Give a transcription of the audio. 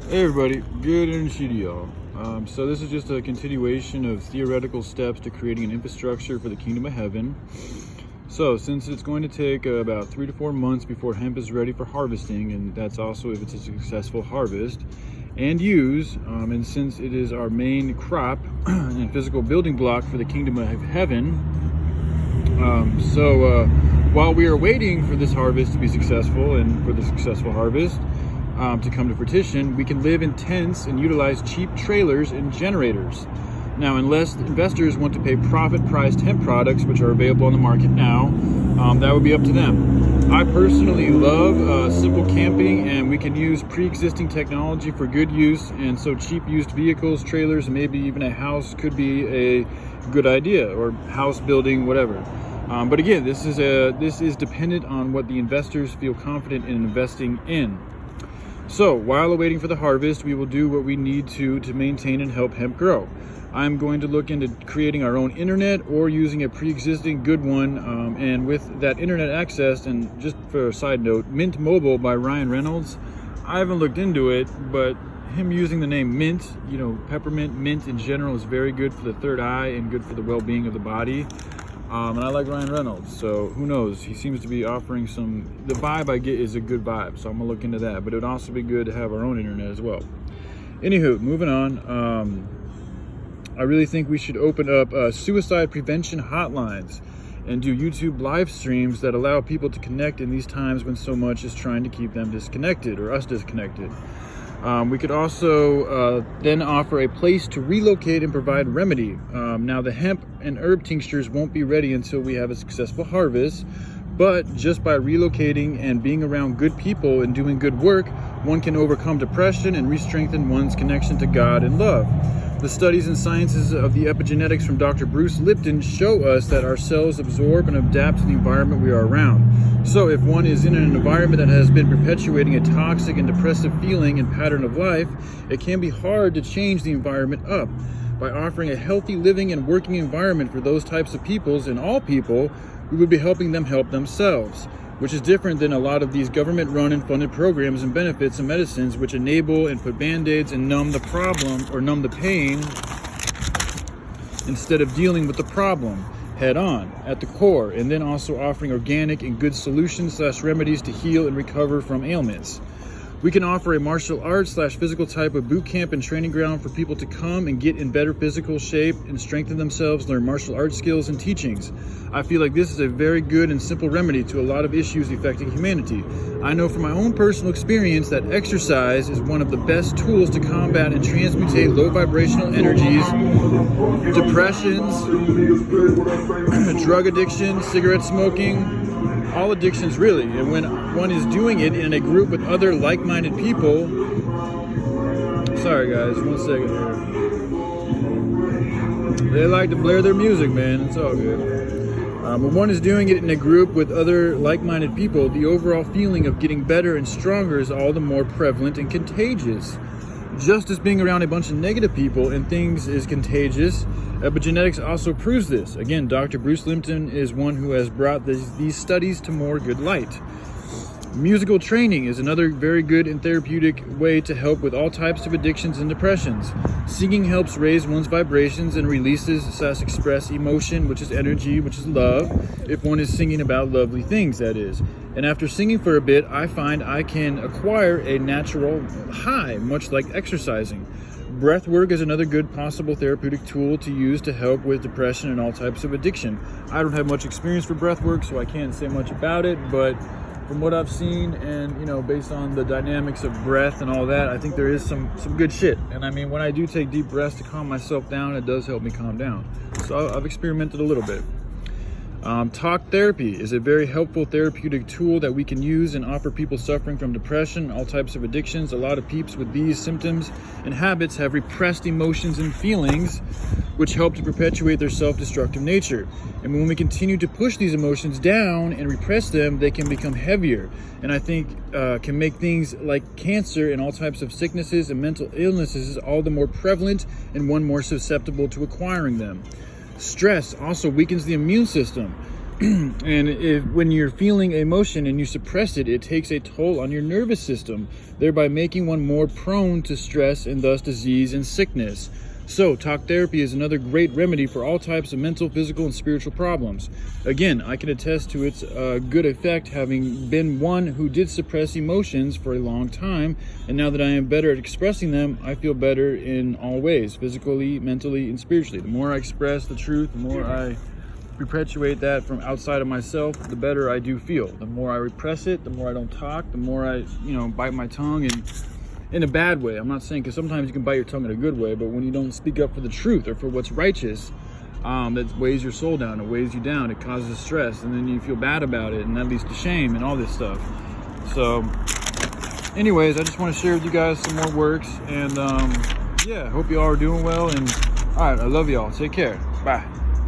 Hey everybody, good energy to y'all. So this is just a continuation of theoretical steps to creating an infrastructure for the kingdom of heaven. So since it's going to take about 3 to 4 months before hemp is ready for harvesting, and that's also if it's a successful harvest and use, and since it is our main crop and physical building block for the kingdom of heaven, while we are waiting for this harvest to be successful and for the successful harvest to come to fruition, we can live in tents and utilize cheap trailers and generators. Now, unless investors want to pay profit-priced hemp products, which are available on the market now, that would be up to them. I personally love simple camping, and we can use pre-existing technology for good use, and so cheap used vehicles, trailers, and maybe even a house could be a good idea, or house building, whatever. But again, this is dependent on what the investors feel confident in investing in. So while awaiting for the harvest, we will do what we need to maintain and help hemp grow. I'm going to look into creating our own internet or using a pre-existing good one. And with that internet access, and just for a side note, Mint Mobile by Ryan Reynolds, I haven't looked into it, but him using the name Mint, peppermint, mint in general is very good for the third eye and good for the well-being of the body. And I like Ryan Reynolds, so who knows? He seems to be offering the vibe I get is a good vibe, so I'm gonna look into that. But it would also be good to have our own internet as well. Anywho, moving on. I really think we should open up suicide prevention hotlines and do YouTube live streams that allow people to connect in these times when so much is trying to keep them disconnected or us disconnected. We could also then offer a place to relocate and provide remedy. Now the hemp and herb tinctures won't be ready until we have a successful harvest, but just by relocating and being around good people and doing good work, one can overcome depression and re-strengthen one's connection to God and love. The studies and sciences of the epigenetics from Dr. Bruce Lipton show us that our cells absorb and adapt to the environment we are around. So if one is in an environment that has been perpetuating a toxic and depressive feeling and pattern of life, it can be hard to change the environment up. By offering a healthy living and working environment for those types of peoples and all people, we would be helping them help themselves, which is different than a lot of these government-run and funded programs and benefits and medicines which enable and put band-aids and numb the problem or numb the pain instead of dealing with the problem head on at the core, and then also offering organic and good solutions / remedies to heal and recover from ailments. We can offer a martial arts / physical type of boot camp and training ground for people to come and get in better physical shape and strengthen themselves, learn martial arts skills and teachings. I feel like this is a very good and simple remedy to a lot of issues affecting humanity. I know from my own personal experience that exercise is one of the best tools to combat and transmutate low vibrational energies, depressions, drug addiction, cigarette smoking, all addictions really. And when one is doing it in a group with other like-minded people, sorry guys, 1 second here. They like to blare their music, man, it's all good. When one is doing it in a group with other like-minded people, the overall feeling of getting better and stronger is all the more prevalent and contagious. Just as being around a bunch of negative people and things is contagious, epigenetics also proves this. Again, Dr. Bruce Lipton is one who has brought these studies to more good light. Musical training is another very good and therapeutic way to help with all types of addictions and depressions. Singing helps raise one's vibrations and releases / express emotion, which is energy, which is love, if one is singing about lovely things, that is. And after singing for a bit, I find I can acquire a natural high, much like exercising. Breath work is another good possible therapeutic tool to use to help with depression and all types of addiction. I don't have much experience for breath work, so I can't say much about it, but from what I've seen and, based on the dynamics of breath and all that, I think there is some good shit. And I mean, when I do take deep breaths to calm myself down, it does help me calm down. So I've experimented a little bit. Talk therapy is a very helpful therapeutic tool that we can use and offer people suffering from depression, all types of addictions. A lot of peeps with these symptoms and habits have repressed emotions and feelings, which help to perpetuate their self-destructive nature. And when we continue to push these emotions down and repress them, they can become heavier. And I think can make things like cancer and all types of sicknesses and mental illnesses all the more prevalent and one more susceptible to acquiring them. Stress also weakens the immune system. And when you're feeling emotion and you suppress it, it takes a toll on your nervous system, thereby making one more prone to stress and thus disease and sickness. So talk therapy is another great remedy for all types of mental, physical, and spiritual problems. Again, I can attest to its good effect, having been one who did suppress emotions for a long time, and now that I am better at expressing them, I feel better in all ways, physically, mentally, and spiritually. The more I express the truth, the more I perpetuate that from outside of myself, the better I do feel. The more I repress it, the more I don't talk, the more I, bite my tongue, and in a bad way. I'm not saying, because sometimes you can bite your tongue in a good way, but when you don't speak up for the truth or for what's righteous, that weighs your soul down, it weighs you down, it causes stress, and then you feel bad about it, and that leads to shame and all this stuff. So anyways, I just want to share with you guys some more works, and yeah, hope you all are doing well, and all right, I love y'all. Take care. Bye.